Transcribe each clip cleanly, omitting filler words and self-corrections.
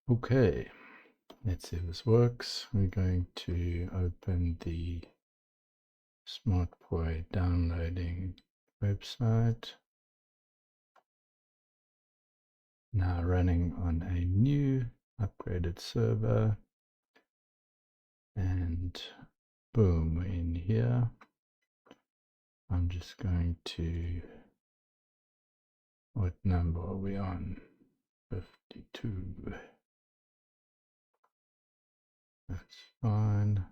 Okay, let's see if this works. We're going to open the SmartPoi downloading website. Now running on a new upgraded server. And boom, we're in here. I'm just going to, what number are we on? 52. That's fine.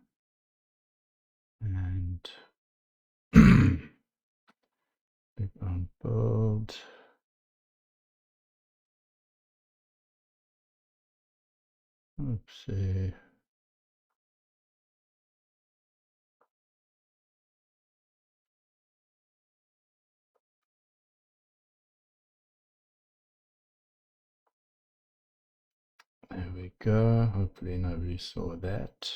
And click on build. Oopsie. There we go. Hopefully nobody saw that.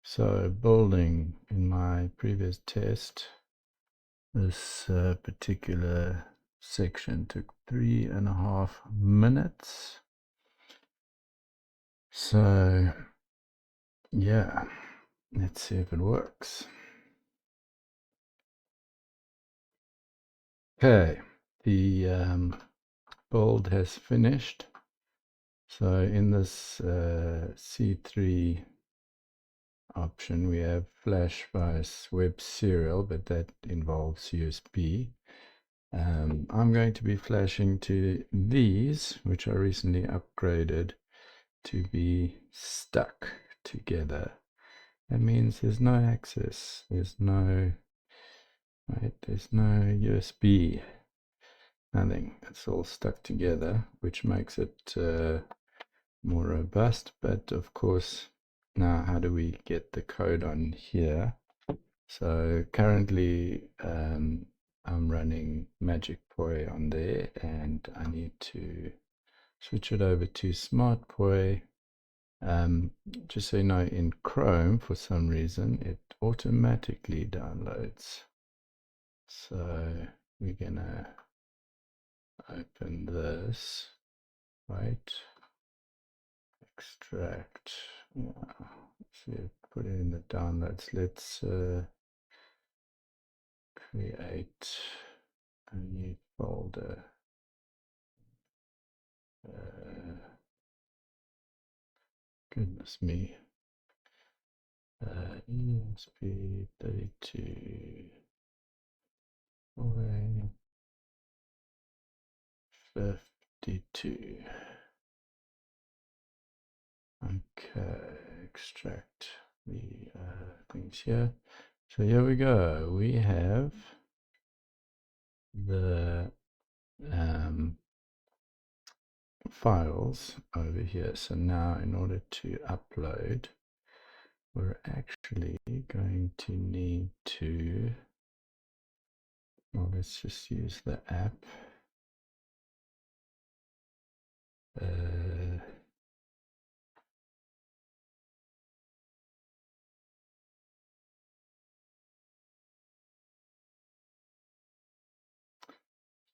So building in my previous test, this particular section took 3.5 minutes. So yeah, let's see if it works. Okay, the build has finished. So in this C3 option, we have flash via web serial, but that involves USB. I'm going to be flashing to these, which I recently upgraded to be stuck together. That means there's no access, there's no USB, nothing. It's all stuck together, which makes it more robust. But of course, now how do we get the code on here? So currently I'm running SmartPoi on there, and I need to switch it over to SmartPoi. Just so you know, in Chrome, for some reason, it automatically downloads. So we're gonna open this, right? Extract. Yeah. Let's see, put it in the downloads. Let's create a new folder. Goodness me. ESP32 52. Okay, extract the things here. So here we go. We have the files over here. So now in order to upload, we're actually going to need to, well, let's just use the app.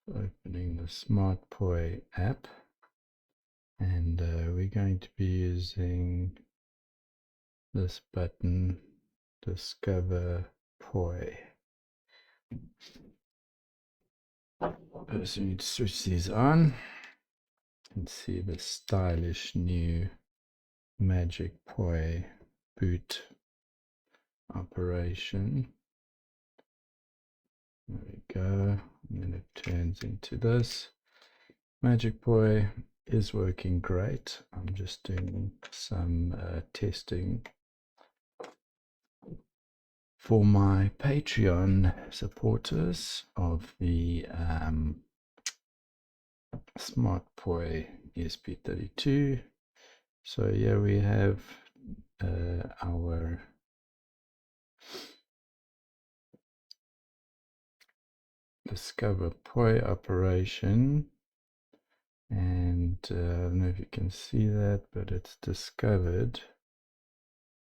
Opening the SmartPoi app, and we're going to be using this button, Discover Poi. First we need to switch these on and see the stylish new SmartPoi boot operation. There we go, and then it turns into this. SmartPoi is working great. I'm just doing some testing for my Patreon supporters of the SmartPoi ESP32. So here we have our Discover Poi operation, and I don't know if you can see that, but it's discovered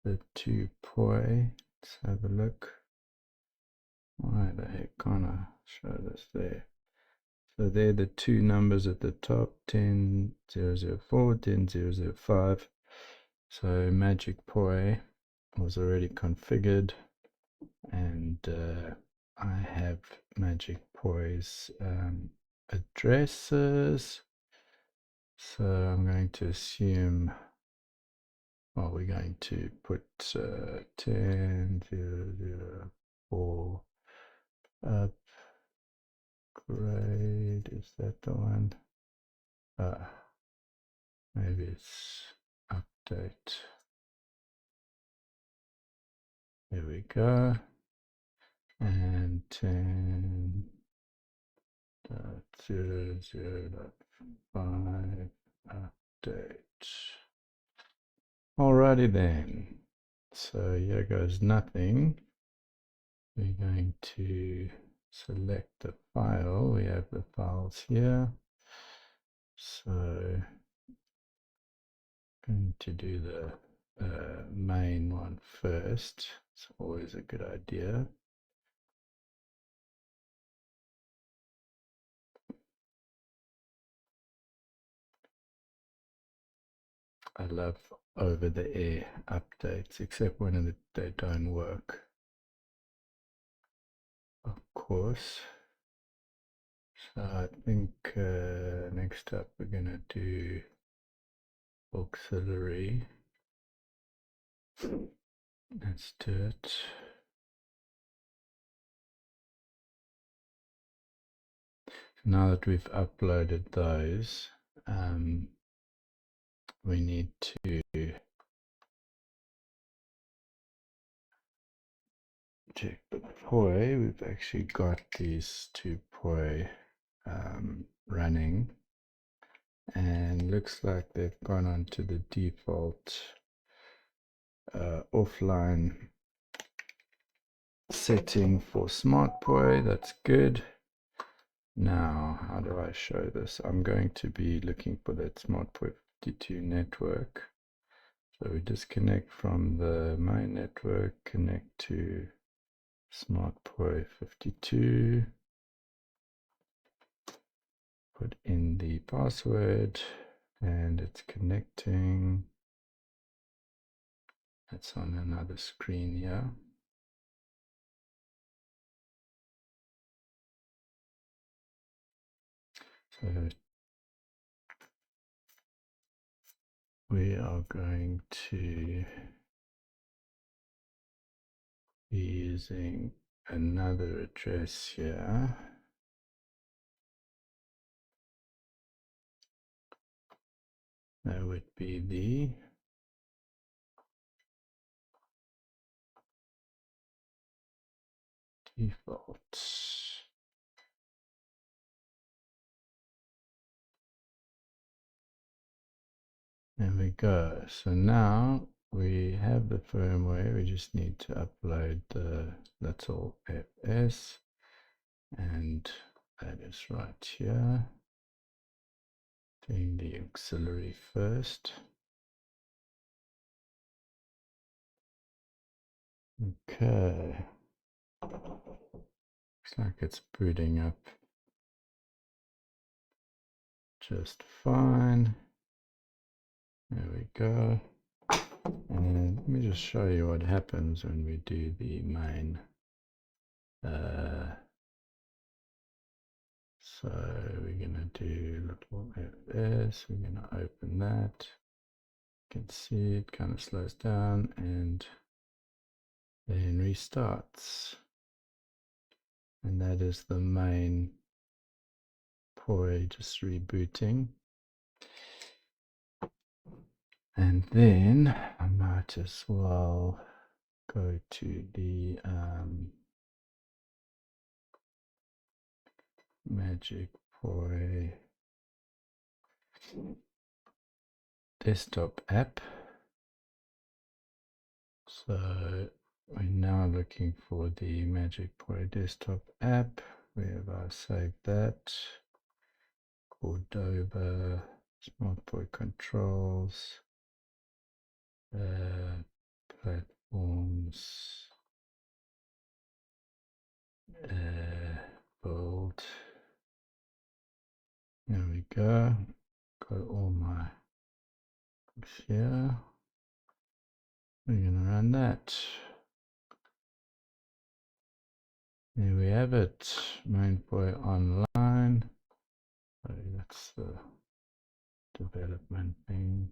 the 2 Poi. Let's have a look. Why the heck can't I show this there? So they're the two numbers at the top, 10004, 10005. So Magic Poi was already configured, and I have Magic Poi's addresses. So I'm going to assume, well, we're going to put 10004 upgrade. Is that the one? Maybe it's update. There we go. And 10.00.5 update. Alrighty then. So here goes nothing. We're going to select the file. We have the files here. So going to do the main one first. It's always a good idea. I love over-the-air updates, except when they don't work, of course. So I think next up we're going to do auxiliary. Let's do it. Now that we've uploaded those, we need to check the POI. We've actually got these two POI running, and looks like they've gone on to the default offline setting for SmartPoi. That's good. Now, how do I show this? I'm going to be looking for that SmartPoi 52 network. So we disconnect from the main network, connect to SmartPoi 52, put in the password, and it's connecting. That's on another screen here. So we are going to be using another address here. That would be the default. There we go. So now we have the firmware. We just need to upload the that's all FS, and that is right here. Doing the auxiliary first. Okay. Looks like it's booting up just fine. There we go. And let me just show you what happens when we do the main. So we're going to do little FS. We're going to open that. You can see it kind of slows down and then restarts. And that is the main POI just rebooting. And then I might as well go to the Magic POI desktop app. So we're now looking for the Magic POI desktop app. Where have I saved that? Cordova, SmartPoi controls, platforms, build. There we go. Got all my books here. We're going to run that. There we have it. SmartPoi online. So that's the development thing.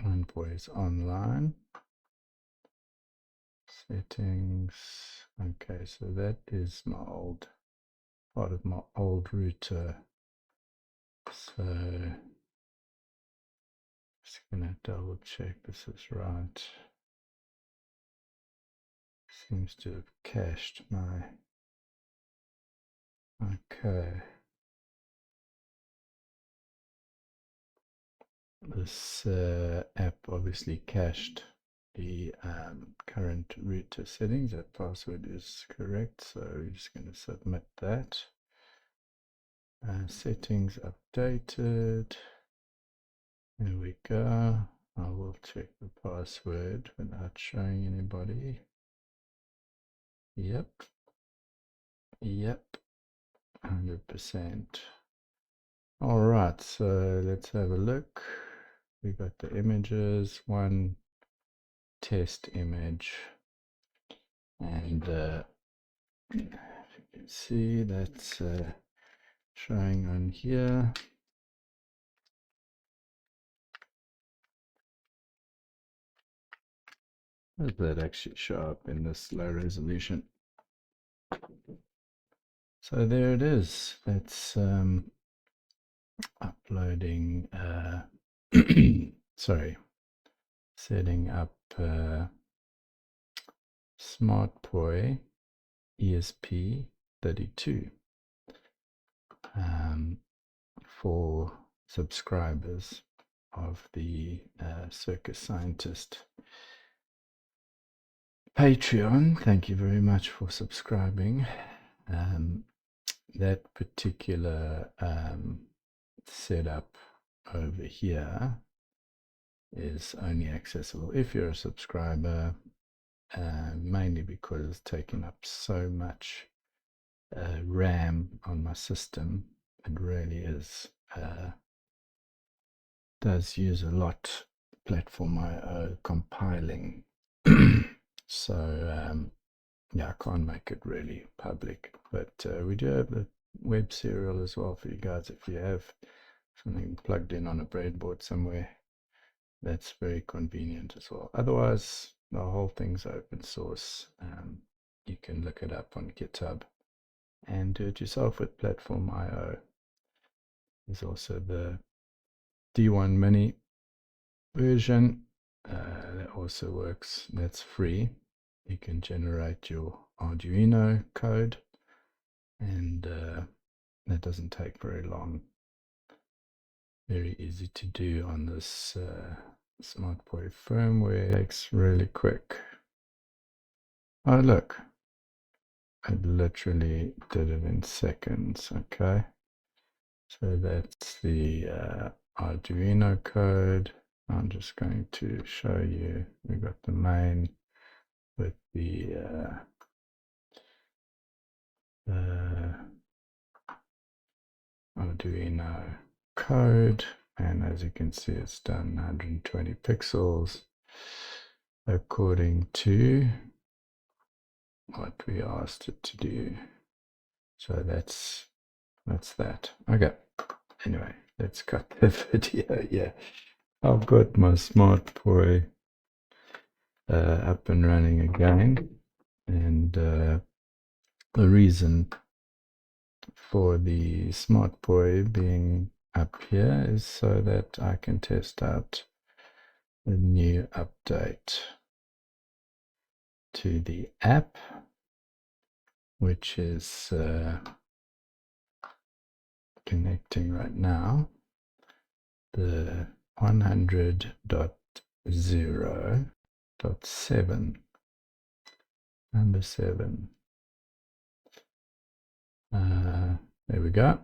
SmartPoi is online. Settings. Okay, so that is my old part of my old router. So just gonna double check this is right. Seems to have cached my. Okay. This app obviously cached the current router settings. That password is correct, so we're just going to submit that. Settings updated. There we go. I will check the password without showing anybody. Yep. Yep. 100%. All right, so let's have a look. We got the images, one test image, and if you can see that's showing on here. Does that actually show up in this low resolution? So there it is. That's uploading, sorry, setting up SmartPoi ESP32 for subscribers of the Circus Scientist Patreon. Thank you very much for subscribing. That particular setup over here is only accessible if you're a subscriber, mainly because it's taking up so much RAM on my system. It really is does use a lot platform IO compiling. So yeah, I can't make it really public, but we do have the web serial as well for you guys. If you have something plugged in on a breadboard somewhere, that's very convenient as well. Otherwise, the whole thing's open source. You can look it up on GitHub and do it yourself with platform IO. There's also the D1 Mini version that also works. That's free. You can generate your Arduino code, and that doesn't take very long. Very easy to do on this SmartPoi firmware. It takes really quick. Oh look, I literally did it in seconds. Okay, so that's the Arduino code. I'm just going to show you. We got the main with the Arduino code, and as you can see, it's done 120 pixels according to what we asked it to do. So that's that. Okay, anyway, let's cut the video. Yeah, I've got my SmartPoi up and running again, and the reason for the SmartPoi being up here is so that I can test out the new update to the app, which is connecting right now, the 100.0.7, number 7. There we go.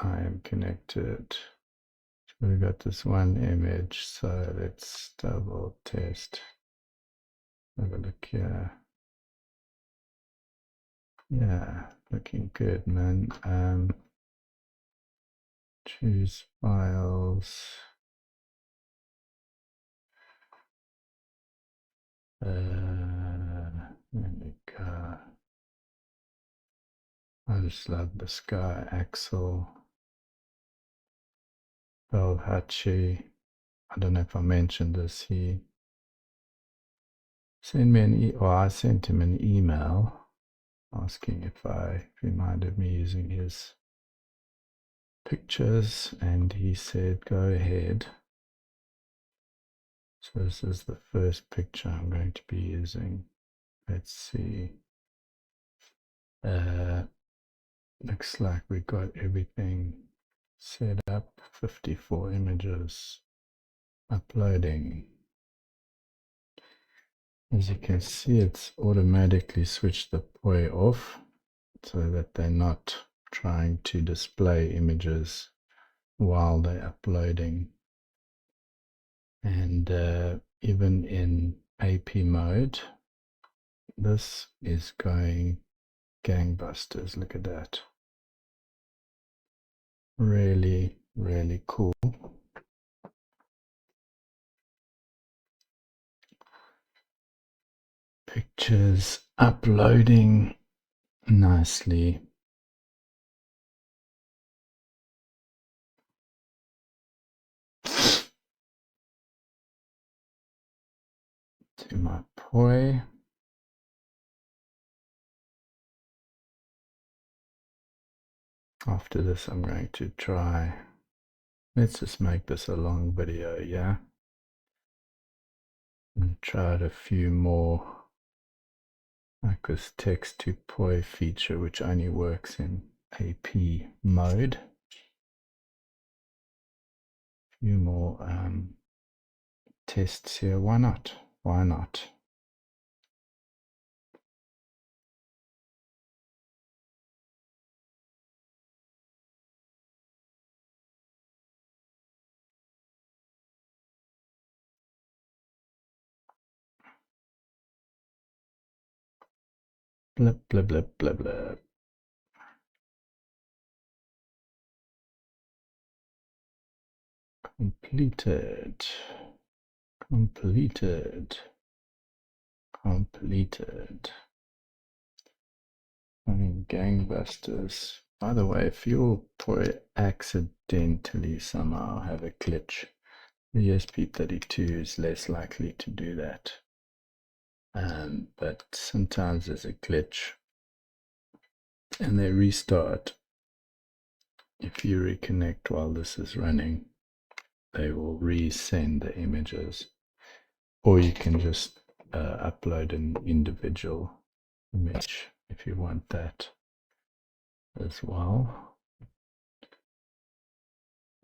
I am connected. So we got this one image, so let's double test. Have a look here. Yeah, looking good, man. Choose files. There we go. I just love the sky axle. Belhachi. I don't know if I mentioned this. He sent me I sent him an email asking if I reminded me using his pictures, and he said go ahead. So this is the first picture I'm going to be using. Let's see. Looks like we got everything set up. 54 images uploading. As you can see, it's automatically switched the POI off so that they're not trying to display images while they're uploading. And even in AP mode, this is going gangbusters. Look at that. Really, really cool. Pictures uploading nicely. To my POI. After this, I'm going to try. Let's just make this a long video, yeah? And try out a few more, like this text to POI feature, which only works in AP mode. A few more tests here. Why not? Why not? Blip, blip, blip, blip, blip. Completed. Completed. Completed. I mean, gangbusters. By the way, if your POI accidentally somehow have a glitch, the ESP32 is less likely to do that. But sometimes there's a glitch and they restart. If you reconnect while this is running, they will resend the images. Or you can just upload an individual image if you want that as well.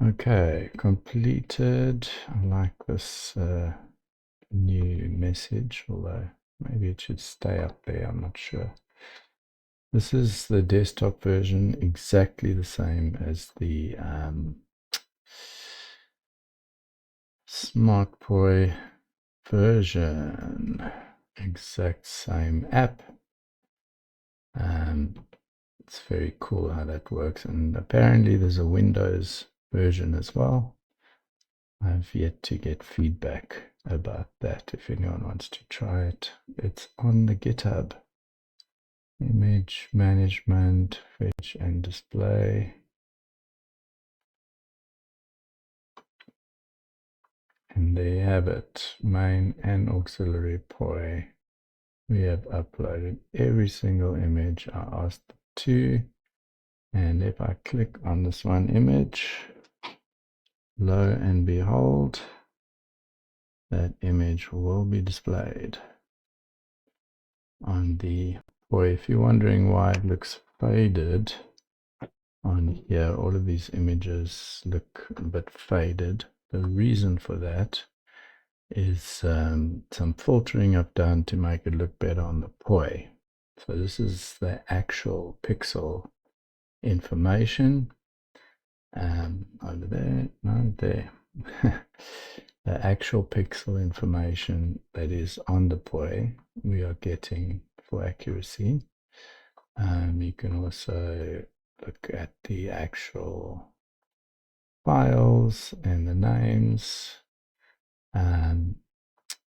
Okay, completed. I like this new message, although maybe it should stay up there, I'm not sure. This is the desktop version, exactly the same as the SmartPoi version. Exact same app. It's very cool how that works, and apparently there's a Windows version as well. I've yet to get feedback about that. If anyone wants to try it, it's on the GitHub. Image management, fetch and display. And there you have it, main and auxiliary POI. We have uploaded every single image I asked to. And if I click on this one image, lo and behold, that image will be displayed on the POI. If you're wondering why it looks faded on here, all of these images look a bit faded. The reason for that is some filtering I've done to make it look better on the POI. So this is the actual pixel information. Over there, no, there. The actual pixel information that is on the POI we are getting for accuracy. You can also look at the actual files and the names.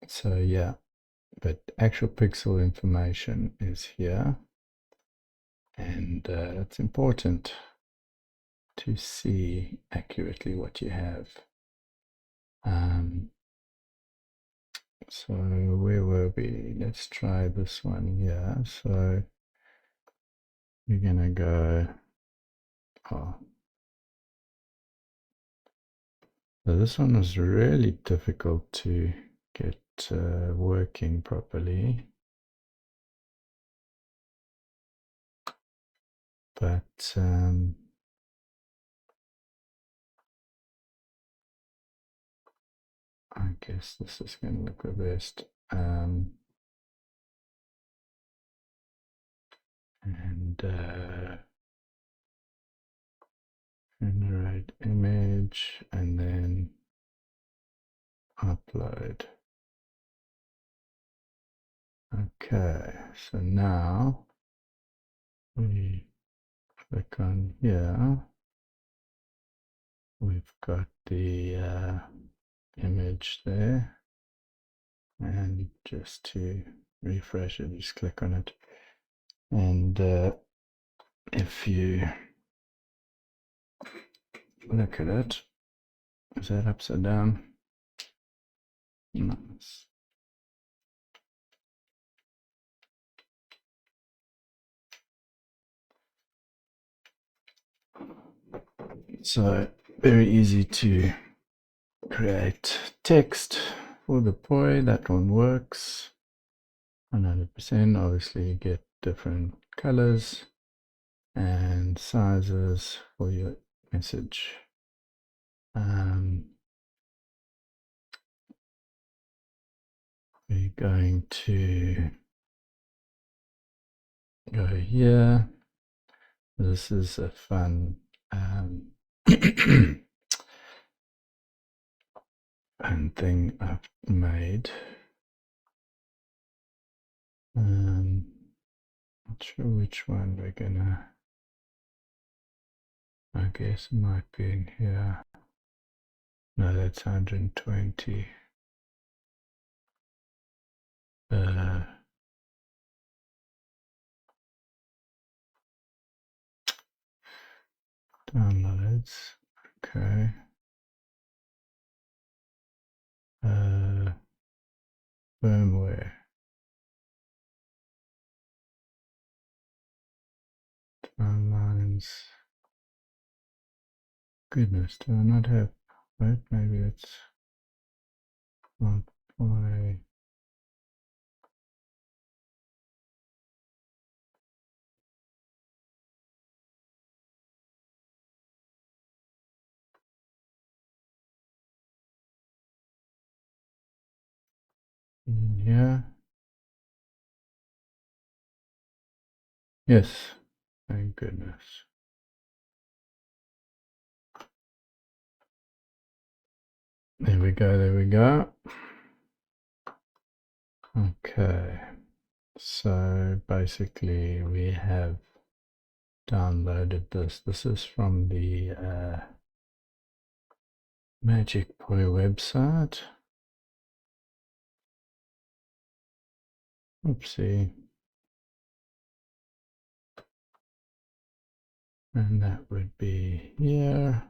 So yeah, but actual pixel information is here, and it's important to see accurately what you have. So where were we? Let's try this one here. So we're gonna go, oh, so this one was really difficult to get working properly, but I guess this is going to look the best. Generate image and then upload. Okay, so now we click on here. We've got the image there, and just to refresh it, just click on it. And if you look at it, is that upside down? Nice. So very easy to create text for the POI. That one works 100%. Obviously you get different colors and sizes for your message. We're going to go here. This is a fun fun thing I've made. Not sure which one we're gonna, I guess it might be in here. No, that's 120. Downloads. Okay. Firmware. Timelines. Goodness, do I not have? Wait, maybe it's SmartPoi. Yeah. Yes. Thank goodness. There we go. There we go. Okay. So basically, we have downloaded this. This is from the SmartPoi website. Oopsie. And that would be here.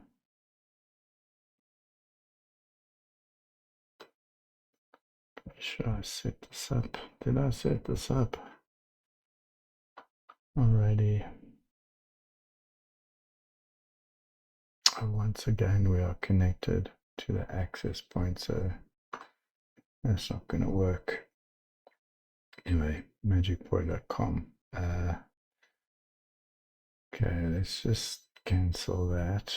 Should I set this up? Did I set this up already? Once again, we are connected to the access point, so that's not going to work. Anyway, magicpoi.com. Okay, let's just cancel that.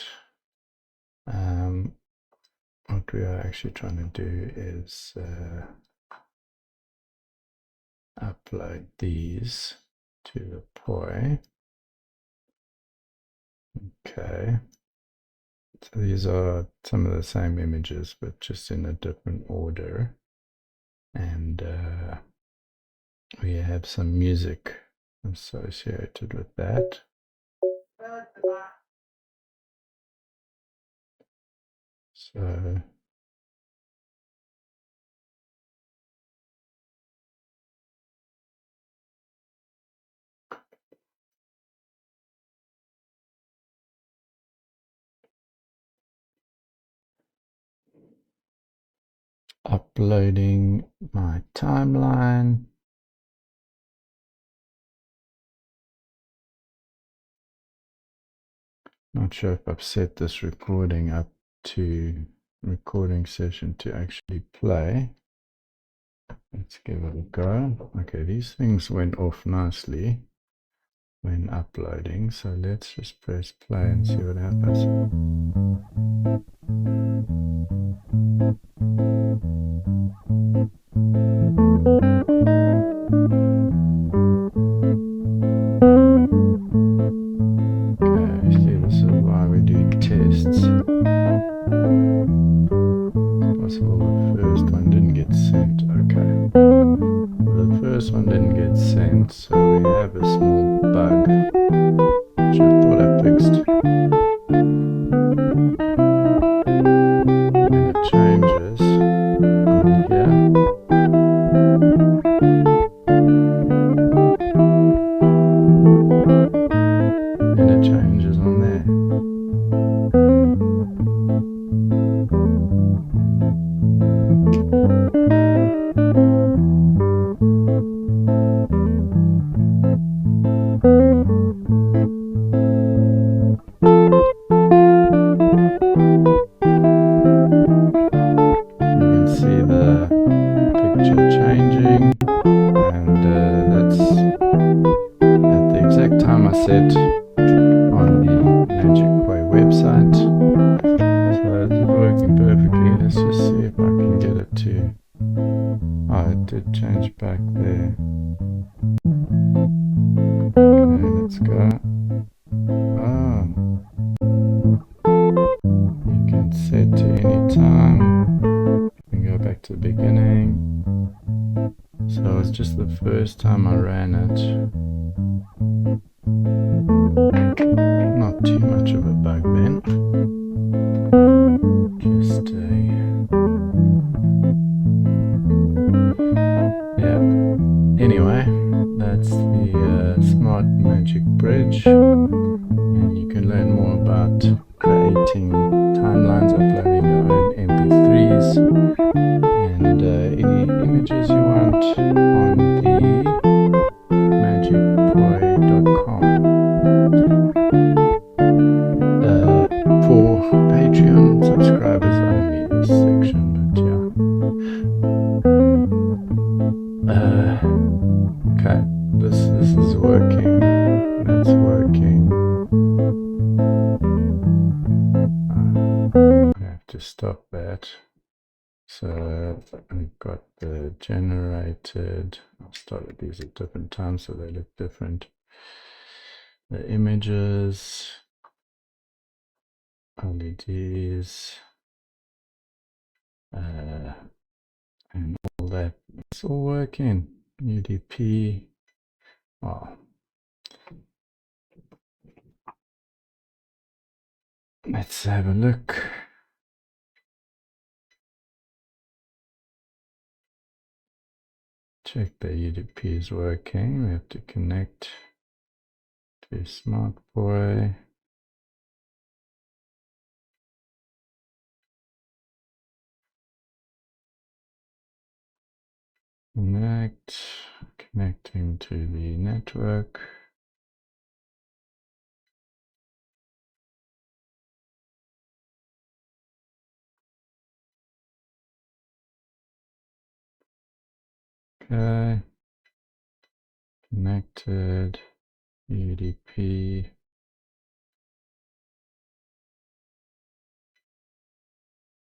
What we are actually trying to do is upload these to the POI. Okay. So these are some of the same images, but just in a different order. And we have some music associated with that. So uploading my timeline. Not sure if I've set this recording up to recording session to actually play. Let's give it a go. Okay, these things went off nicely when uploading, so let's just press play and see what happens. Okay, see, this is why we do tests. It's possible the first one didn't get sent. Okay, well, the first one didn't get sent, so we have a small bug, which I thought I fixed. When it changes on here, and it changes on there. You can see the picture changing, and that's at the exact time I set on the SmartPoi website. So this is working perfectly. Let's just see if I can get it to... Oh, it did change back there. Okay, let's go. Oh, you can set to any time. We can go back to the beginning. So it's just the first time I ran it. Not too much of a bug then. Just yeah. Anyway, that's the Smart Magic Bridge, and you can learn more about creating timelines, uploading your own MP3s, and any images you want on the magicpoi.com. For Patreon subscribers only, this section, but yeah. Okay, this is working. That's working. I have to stop that. So we've got the generated. I'll start these at different times so they look different. The images, LEDs, and all that. It's all working. UDP. Oh. Let's have a look. Check the UDP is working. We have to connect to SmartPoi. Connecting to the network. Okay, connected, UDP,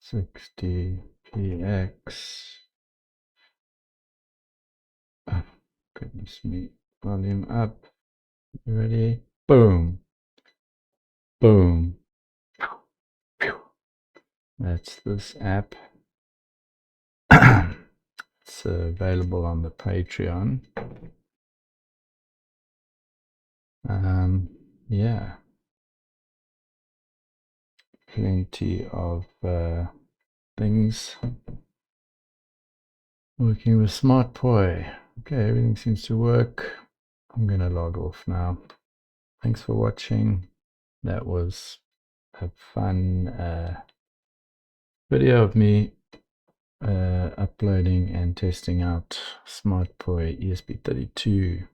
$60px. Oh, goodness me. Volume up. You ready? Boom. Boom. That's this app. It's available on the Patreon. Yeah, plenty of things working with SmartPoi. Okay, everything seems to work. I'm gonna log off now. Thanks for watching. That was a fun video of me uploading and testing out SmartPoi ESP32